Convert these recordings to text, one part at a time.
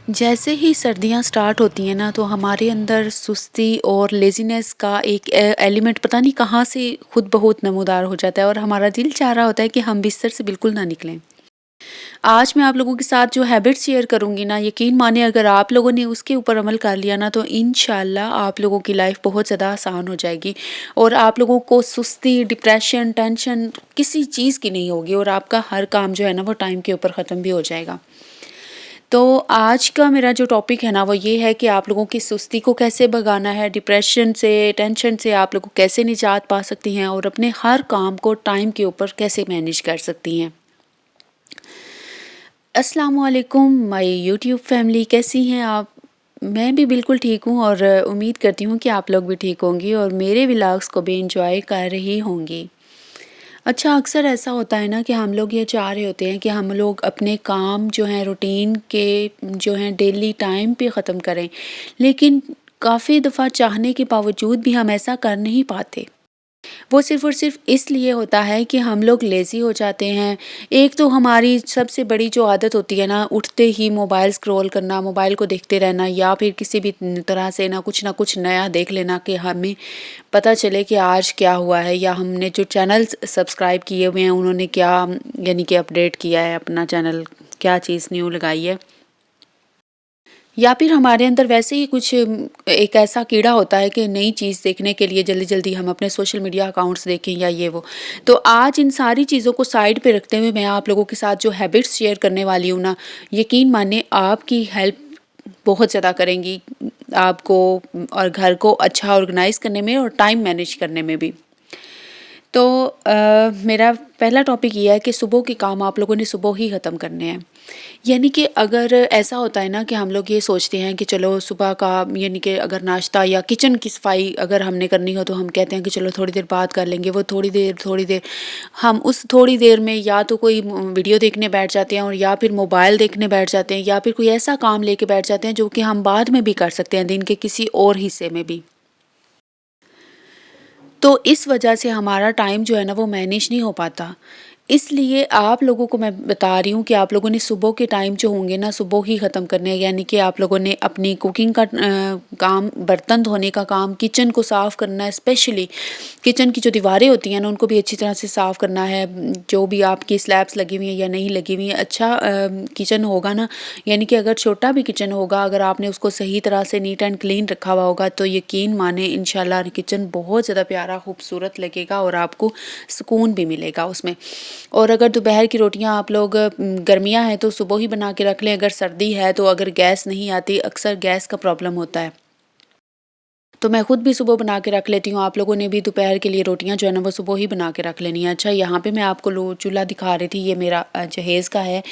जैसे ही सर्दियाँ स्टार्ट होती हैं ना तो हमारे अंदर सुस्ती और लेज़ीनेस का एक एलिमेंट पता नहीं कहाँ से खुद बहुत नमूदार हो जाता है और हमारा दिल चाह रहा होता है कि हम बिस्तर से बिल्कुल ना निकलें। आज मैं आप लोगों के साथ जो हैबिट्स शेयर करूँगी ना, यकीन मानिए अगर आप लोगों ने उसके ऊपर अमल कर लिया ना तो इंशाल्लाह आप लोगों की लाइफ बहुत ज़्यादा आसान हो जाएगी और आप लोगों को सुस्ती, डिप्रेशन, टेंशन किसी चीज़ की नहीं होगी और आपका हर काम जो है ना वो टाइम के ऊपर ख़त्म भी हो जाएगा। तो आज का मेरा जो टॉपिक है ना वो ये है कि आप लोगों की सुस्ती को कैसे भगाना है, डिप्रेशन से, टेंशन से आप लोग कैसे निजात पा सकती हैं और अपने हर काम को टाइम के ऊपर कैसे मैनेज कर सकती हैं। अस्सलाम वालेकुम माय यूट्यूब फैमिली, कैसी हैं आप? मैं भी बिल्कुल ठीक हूँ और उम्मीद करती हूँ कि आप लोग भी ठीक होंगी और मेरे व्लॉग्स को भी एंजॉय कर रही होंगी। अच्छा, अक्सर ऐसा होता है ना कि हम लोग ये चाह रहे होते हैं कि हम लोग अपने काम जो हैं रूटीन के जो हैं डेली टाइम पे ख़त्म करें, लेकिन काफ़ी दफ़ा चाहने के बावजूद भी हम ऐसा कर नहीं पाते। वो सिर्फ़ और सिर्फ़ इसलिए होता है कि हम लोग लेज़ी हो जाते हैं। एक तो हमारी सबसे बड़ी जो आदत होती है ना, उठते ही मोबाइल स्क्रॉल करना, मोबाइल को देखते रहना या फिर किसी भी तरह से ना कुछ नया देख लेना कि हमें पता चले कि आज क्या हुआ है या हमने जो चैनल्स सब्सक्राइब किए हुए हैं उन्होंने क्या यानी कि अपडेट किया है अपना चैनल, क्या चीज़ न्यू लगाई है। या फिर हमारे अंदर वैसे ही कुछ एक ऐसा कीड़ा होता है कि नई चीज़ देखने के लिए जल्दी-जल्दी हम अपने सोशल मीडिया अकाउंट्स देखें या ये वो। तो आज इन सारी चीज़ों को साइड पे रखते हुए मैं आप लोगों के साथ जो हैबिट्स शेयर करने वाली हूँ ना, यकीन मानिए आपकी हेल्प बहुत ज़्यादा करेंगी आपको और घर को अच्छा ऑर्गेनाइज़ करने में और टाइम मैनेज करने में भी। तो मेरा पहला टॉपिक ये है कि सुबह के काम आप लोगों ने सुबह ही ख़त्म करने हैं। यानी कि अगर ऐसा होता है ना कि हम लोग ये सोचते हैं कि चलो सुबह का यानी कि अगर नाश्ता या किचन की सफाई अगर हमने करनी हो तो हम कहते हैं कि चलो थोड़ी देर बाद कर लेंगे। वो थोड़ी देर हम उस थोड़ी देर में या तो कोई वीडियो देखने बैठ जाते हैं और या फिर मोबाइल देखने बैठ जाते हैं या फिर कोई ऐसा काम लेके बैठ जाते हैं जो कि हम बाद में भी कर सकते हैं दिन के किसी और हिस्से में भी। तो इस वजह से हमारा टाइम जो है ना वो मैनेज नहीं हो पाता। इसलिए आप लोगों को मैं बता रही हूँ कि आप लोगों ने सुबह के टाइम जो होंगे ना सुबह ही ख़त्म करने हैं। यानी कि आप लोगों ने अपनी कुकिंग का काम, बर्तन धोने का काम, किचन को साफ़ करना है, स्पेशली किचन की जो दीवारें होती हैं ना उनको भी अच्छी तरह से साफ़ करना है। जो भी आपकी स्लैब्स लगी हुई हैं या नहीं लगी हुई हैं, अच्छा किचन होगा ना, यानी कि अगर छोटा भी किचन होगा अगर आपने उसको सही तरह से नीट एंड क्लीन रखा हुआ होगा तो यकीन माने इंशाल्लाह किचन बहुत ज़्यादा प्यारा खूबसूरत लगेगा और आपको सुकून भी मिलेगा उसमें। और अगर दोपहर की रोटियां आप लोग गर्मियां हैं तो सुबह ही बना के रख लें। अगर सर्दी है तो अगर गैस नहीं आती, अक्सर गैस का प्रॉब्लम होता है, तो मैं खुद भी सुबह बना के रख लेती हूँ। आप लोगों ने भी दोपहर के लिए रोटियाँ जो है ना वो सुबह ही बना के रख लेनी है। अच्छा, यहाँ पे मैं आपको लो चूल्हा दिखा रही थी, ये मेरा जहेज़ का है।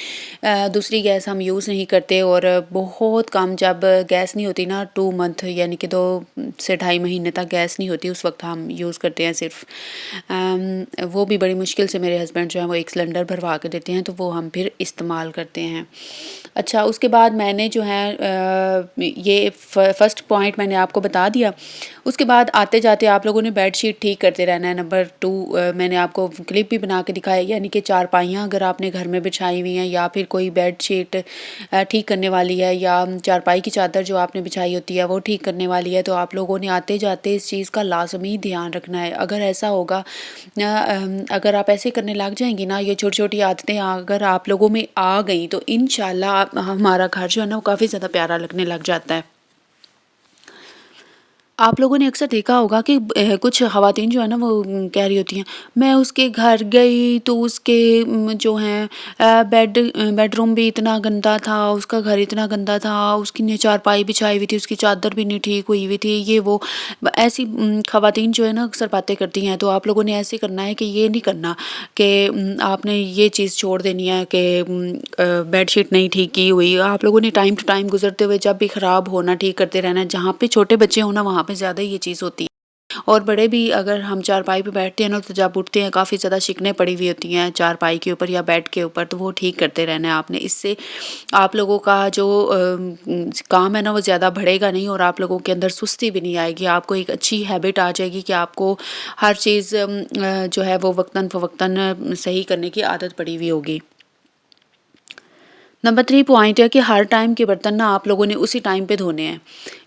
दूसरी गैस हम यूज़ नहीं करते और बहुत कम जब गैस नहीं होती ना 2 मंथ यानी कि 2 से ढाई महीने तक गैस नहीं होती उस वक़्त हम यूज़ करते हैं सिर्फ़। वो भी बड़ी मुश्किल से मेरे हस्बैंड जो हैं वो 1 सिलेंडर भरवा के देते हैं तो वो हम फिर इस्तेमाल करते हैं। अच्छा, उसके बाद मैंने जो है ये फर्स्ट पॉइंट मैंने आपको बता दिया। उसके बाद आते-जाते आप लोगों ने बेडशीट ठीक करते रहना है। नंबर 2 मैंने आपको क्लिप भी बना के दिखाया, यानी कि चारपाइयाँ अगर आपने घर में बिछाई हुई हैं या फिर कोई बेडशीट ठीक करने वाली है या चारपाई की चादर जो आपने बिछाई होती है वो ठीक करने वाली है, तो आप लोगों ने आते-जाते इस चीज़ का लाज़मी ध्यान रखना है। अगर ऐसा होगा अगर आप ऐसे करने लग जाएँगी ना, ये छोटी-छोटी आदतें अगर आप लोगों में आ गई तो इंशाल्लाह हमारा घर जो है ना वो काफ़ी ज़्यादा प्यारा लगने लग जाता है। आप लोगों ने अक्सर देखा होगा कि कुछ ख़वातीन जो है ना वो कह रही होती हैं, मैं उसके घर गई तो उसके जो हैं बेडरूम भी इतना गंदा था, उसका घर इतना गंदा था, उसकी ने चारपाई बिछाई हुई थी, उसकी चादर भी नहीं ठीक हुई हुई थी, ये वो। ऐसी ख़वातीन जो है ना अक्सर बातें करती हैं, तो आप लोगों ने ऐसे करना है कि ये नहीं करना कि आपने ये चीज़ छोड़ देनी है कि बेडशीट नहीं ठीक की हुई। आप लोगों ने टाइम टू टाइम गुज़रते हुए जब भी ख़राब होना ठीक करते रहना है। जहाँ पे छोटे बच्चे हों ना वहाँ पे ज़्यादा ये चीज़ होती है। और बड़े भी अगर हम चारपाई पे बैठते हैं ना तो जब उठते हैं काफ़ी ज़्यादा शिकनें पड़ी हुई होती हैं चारपाई के ऊपर या बेड के ऊपर, तो वो ठीक करते रहना है आपने। इससे आप लोगों का जो काम है ना वो ज़्यादा बढ़ेगा नहीं और आप लोगों के अंदर सुस्ती भी नहीं आएगी। आपको एक अच्छी हैबिट आ जाएगी कि आपको हर चीज़ जो है वो वक़्तन फ़वक़्तन सही करने की आदत पड़ी हुई होगी। नंबर 3 पॉइंट है कि हर टाइम के बर्तन ना आप लोगों ने उसी टाइम पे धोने हैं।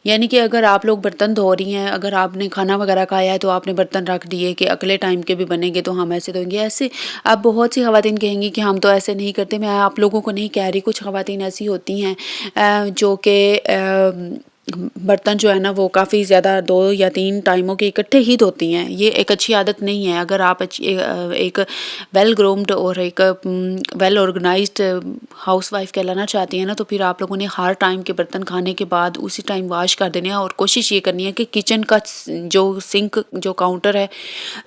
यानी कि अगर आप लोग बर्तन धो रही हैं, अगर आपने खाना वगैरह खाया है तो आपने बर्तन रख दिए कि अगले टाइम के भी बनेंगे तो हम ऐसे धोएँगे। ऐसे अब बहुत सी ख़वातीन कहेंगी कि हम तो ऐसे नहीं करते। मैं आप लोगों को नहीं कह रही, कुछ ख़वातीन ऐसी होती हैं जो कि बर्तन जो है ना वो काफ़ी ज़्यादा 2 या 3 टाइमों के इकट्ठे ही धोती हैं। ये एक अच्छी आदत नहीं है। अगर आप एक वेल ग्रूम्ड और एक वेल ऑर्गेनाइज्ड हाउसवाइफ कहलाना चाहती हैं ना, तो फिर आप लोगों ने हर टाइम के बर्तन खाने के बाद उसी टाइम वॉश कर देने हैं और कोशिश ये करनी है कि किचन का जो सिंक जो काउंटर है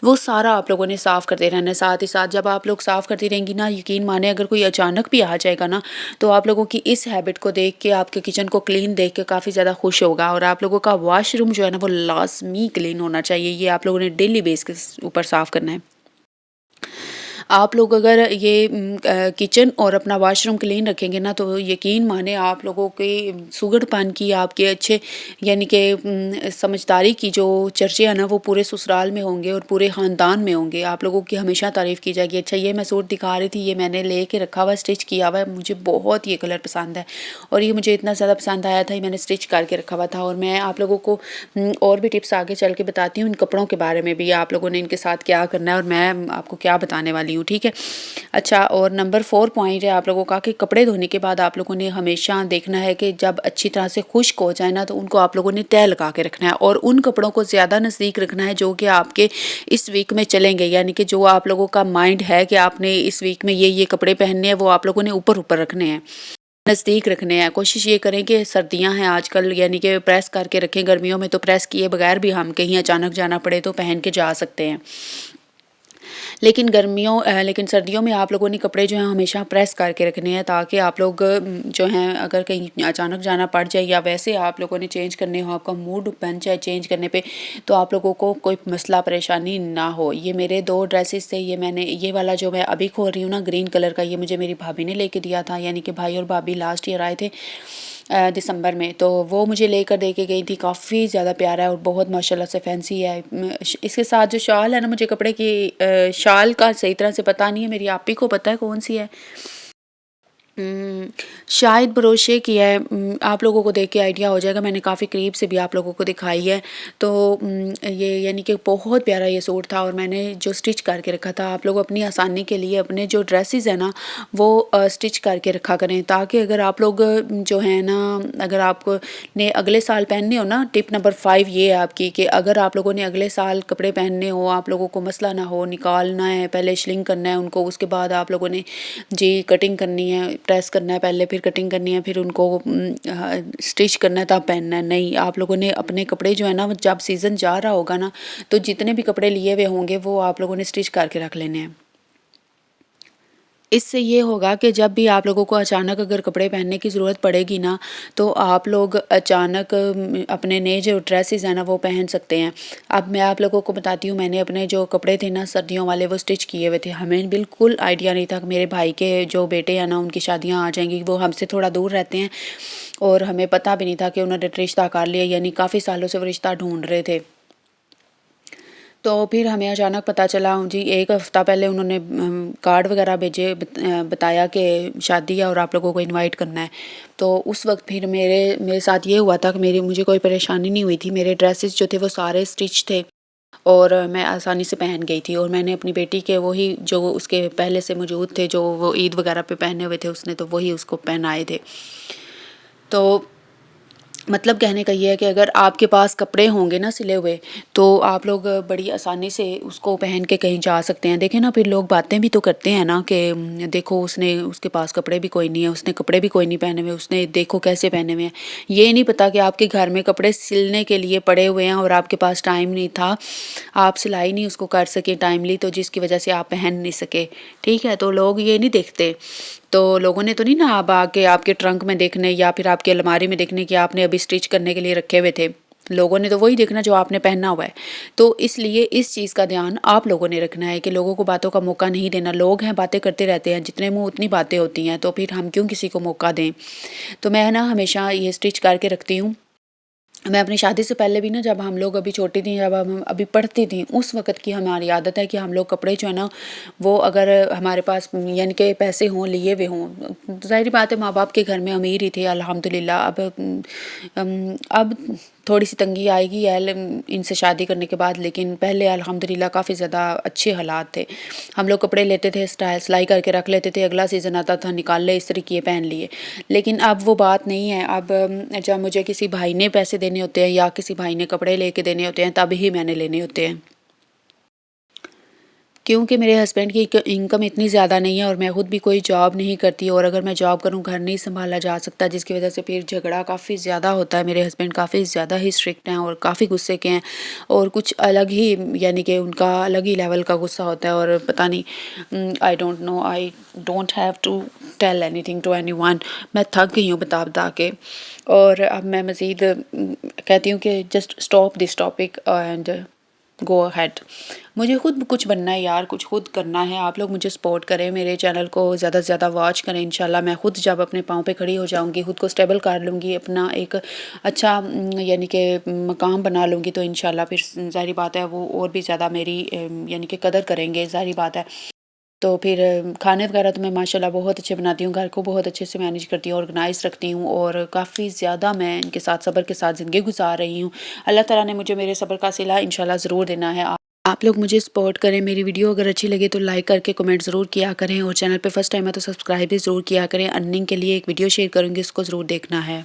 वो सारा आप लोगों ने साफ़ करते रहना है। साथ ही साथ जब आप लोग साफ़ करती रहेंगी ना, यकीन माने अगर कोई अचानक भी आ जाएगा ना, तो आप लोगों की इस हैबिट को देख के, आपके किचन को क्लीन देख के काफ़ी ज़्यादा खुश होगा। और आप लोगों का वॉशरूम जो है ना वो लाज़मी क्लीन होना चाहिए। ये आप लोगों ने डेली बेस के ऊपर साफ़ करना है। आप लोग अगर ये किचन और अपना वॉशरूम क्लीन रखेंगे ना, तो यकीन माने आप लोगों के सुगड़पन की, आपके अच्छे यानी कि समझदारी की जो चर्चे हैं ना वो पूरे ससुराल में होंगे और पूरे ख़ानदान में होंगे। आप लोगों की हमेशा तारीफ़ की जाएगी। अच्छा, ये मैं सूट दिखा रही थी, ये मैंने लेके रखा हुआ है, स्टिच किया हुआ है, मुझे बहुत ये कलर पसंद है और ये मुझे इतना ज़्यादा पसंद आया था, ये मैंने स्टिच करके रखा हुआ था। और मैं आप लोगों को और भी टिप्स आगे चल के बताती हूँ इन कपड़ों के बारे में भी, आप लोगों ने इनके साथ क्या करना है और मैं आपको क्या बताने वाली हूँ, ठीक है? अच्छा, और नंबर 4 पॉइंट है आप लोगों का कि कपड़े धोने के बाद आप लोगों ने हमेशा देखना है कि जब अच्छी तरह से खुश्क हो जाए ना, तो उनको आप लोगों ने तह लगा के रखना है और उन कपड़ों को ज़्यादा नज़दीक रखना है जो कि आपके इस वीक में चलेंगे। यानी कि जो आप लोगों का माइंड है कि आपने इस वीक में ये कपड़े पहनने हैं, वो आप लोगों ने ऊपर-ऊपर रखने हैं, नज़दीक रखने हैं। कोशिश ये करें कि सर्दियाँ हैं आजकल, यानी कि प्रेस करके रखें। गर्मियों में तो प्रेस किए बगैर भी हम कहीं अचानक जाना पड़े तो पहन के जा सकते हैं। लेकिन सर्दियों में आप लोगों ने कपड़े जो हैं हमेशा प्रेस करके रखने हैं, ताकि आप लोग जो हैं अगर कहीं अचानक जाना पड़ जाए या वैसे आप लोगों ने चेंज करने हो, आपका मूड बन जाए चेंज करने पे, तो आप लोगों को कोई मसला परेशानी ना हो। ये मेरे 2 ड्रेसेस थे, ये वाला जो मैं अभी खोल रही हूँ ना ग्रीन कलर का, ये मुझे मेरी भाभी ने लेके दिया था। यानी कि भाई और भाभी लास्ट ईयर आए थे दिसंबर में, तो वो मुझे लेकर दे के गई थी। काफ़ी ज़्यादा प्यारा है और बहुत माशाल्लाह से फैंसी है। इसके साथ जो शॉल है ना, मुझे कपड़े की शाल का सही तरह से पता नहीं है, मेरी आपी को पता है कौन-सी है। उम, शायद ब्रोशे की है। आप लोगों को देख के आइडिया हो जाएगा, मैंने काफ़ी करीब से भी आप लोगों को दिखाई है। तो ये यानी कि बहुत प्यारा ये सूट था और मैंने जो स्टिच करके रखा था, आप लोग अपनी आसानी के लिए अपने जो ड्रेसेस हैं ना वो स्टिच करके रखा करें, ताकि अगर आप लोग जो है ना, अगर आपको ने अगले साल पहनने हो ना, टिप नंबर 5 ये है आपकी कि अगर आप लोगों ने अगले साल कपड़े पहनने हो, आप लोगों को मसला ना हो, निकालना है, पहले श्रिंक करना है उनको, उसके बाद आप लोगों ने जी कटिंग करनी है, प्रेस करना है पहले, फिर कटिंग करनी है, फिर उनको स्टिच करना है तब पहनना है। नहीं, आप लोगों ने अपने कपड़े जो है ना, जब सीज़न जा रहा होगा ना, तो जितने भी कपड़े लिए हुए होंगे वो आप लोगों ने स्टिच करके रख लेने हैं। इससे ये होगा कि जब भी आप लोगों को अचानक अगर कपड़े पहनने की ज़रूरत पड़ेगी ना, तो आप लोग अचानक अपने नए जो ड्रेसेस हैं ना वो पहन सकते हैं। अब मैं आप लोगों को बताती हूँ, मैंने अपने जो कपड़े थे ना सर्दियों वाले वो स्टिच किए हुए थे। हमें बिल्कुल आइडिया नहीं था कि मेरे भाई के जो बेटे हैं ना उनकी शादियाँ आ जाएँगी। वो हमसे थोड़ा दूर रहते हैं और हमें पता भी नहीं था कि उन्होंने रिश्ता कर लिया, यानी काफ़ी सालों से वो रिश्ता ढूँढ रहे थे। तो फिर हमें अचानक पता चला जी 1 हफ़्ता पहले उन्होंने कार्ड वग़ैरह भेजे, बताया कि शादी है और आप लोगों को इनवाइट करना है। तो उस वक़्त फिर मेरे साथ ये हुआ था कि मेरी मुझे कोई परेशानी नहीं हुई थी। मेरे ड्रेसेस जो थे वो सारे स्टिच थे और मैं आसानी से पहन गई थी और मैंने अपनी बेटी के वही जो उसके पहले से मौजूद थे, जो वो ईद वग़ैरह पे पहने हुए थे उसने, तो वही उसको पहनाए थे। तो मतलब कहने का ये है कि अगर आपके पास कपड़े होंगे ना सिले हुए, तो आप लोग बड़ी आसानी से उसको पहन के कहीं जा सकते हैं। देखें ना, फिर लोग बातें भी तो करते हैं ना कि देखो उसने उसके पास कपड़े भी कोई नहीं है, उसने कपड़े भी कोई नहीं पहने हुए, उसने देखो कैसे पहने हुए हैं। ये नहीं पता कि आपके घर में कपड़े सिलने के लिए पड़े हुए हैं और आपके पास टाइम नहीं था, आप सिलाई नहीं उसको कर सके टाइमली, तो जिसकी वजह से आप पहन नहीं सके, ठीक है? तो लोग ये नहीं देखते। तो लोगों ने तो नहीं ना अब आके आपके ट्रंक में देखने या फिर आपकी अलमारी में देखने कि आपने अभी स्टिच करने के लिए रखे हुए थे। लोगों ने तो वही देखना जो आपने पहना हुआ है। तो इसलिए इस चीज़ का ध्यान आप लोगों ने रखना है कि लोगों को बातों का मौका नहीं देना। लोग हैं बातें करते रहते हैं, जितने मुँह उतनी बातें होती हैं, तो फिर हम क्यों किसी को मौका दें? तो मैं ना हमेशा ये स्टिच करके रखती हूँ। मैं अपनी शादी से पहले भी ना, जब हम लोग अभी छोटी थी, जब हम अभी पढ़ती थी, उस वक़्त की हमारी आदत है कि हम लोग कपड़े जो है ना, वो अगर हमारे पास यानी कि पैसे हों, लिए हुए हों, तो ज़ाहिर-सी बात है माँ-बाप के घर में अमीर ही थे अल्हम्दुलिल्लाह। अब थोड़ी-सी तंगी आएगी इनसे शादी करने के बाद, लेकिन पहले अल्हम्दुलिल्लाह काफ़ी ज़्यादा अच्छे हालात थे। हम लोग कपड़े लेते थे, स्टाइल सिलाई करके रख लेते थे, अगला सीज़न आता था, निकाल ले, इस्त्री किए, पहन लिए। लेकिन अब वो बात नहीं है। अब जब मुझे किसी भाई ने पैसे देने होते हैं या किसी भाई ने कपड़े लेके देने होते हैं, तब ही मैंने लेने होते हैं। क्योंकि मेरे हस्बैंड की इनकम इतनी ज़्यादा नहीं है और मैं खुद भी कोई जॉब नहीं करती, और अगर मैं जॉब करूँ, घर नहीं सँभाला जा सकता, जिसकी वज़ह से फिर झगड़ा काफ़ी ज़्यादा होता है। मेरे हस्बैंड काफ़ी ज़्यादा ही स्ट्रिक्ट हैं और काफ़ी गुस्से के हैं, और कुछ अलग ही, यानी कि उनका अलग ही लेवल का गुस्सा होता है, और पता नहीं, I don't know, I don't have to tell anything to anyone. मैं थक गई हूँ बता-बता के, और अब मैं मज़ीद कहती हूँ कि just stop this topic and go ahead. मुझे खुद कुछ बनना है यार, कुछ खुद करना है। आप लोग मुझे सपोर्ट करें, मेरे चैनल को ज़्यादा से ज़्यादा वॉच करें। इंशाल्लाह मैं खुद जब अपने पाँव पे खड़ी हो जाऊँगी, खुद को स्टेबल कर लूँगी, अपना एक अच्छा यानी कि मकाम बना लूँगी, तो इंशाल्लाह फिर ज़ाहिर बात है वो और भी ज़्यादा मेरी यानी कि कदर करेंगे, ज़ाहिर बात है। तो फिर खाने वगैरह तो मैं माशाल्लाह बहुत अच्छे बनाती हूँ, घर को बहुत अच्छे से मैनेज करती हूँ, ऑर्गनाइज़ रखती हूँ, और काफ़ी ज़्यादा मैं इनके साथ सब्र के साथ ज़िंदगी गुज़ार रही हूँ। अल्लाह ताला ने मुझे मेरे सब्र का सिला इंशाल्लाह ज़रूर देना है। आप लोग मुझे सपोर्ट करें, मेरी वीडियो अगर अच्छी लगे तो लाइक करके कमेंट ज़रूर किया करें, और चैनल पे फर्स्ट टाइम है तो सब्सक्राइब भी ज़रूर किया करें। अर्निंग के लिए एक वीडियो शेयर करूँगी, उसको ज़रूर देखना है।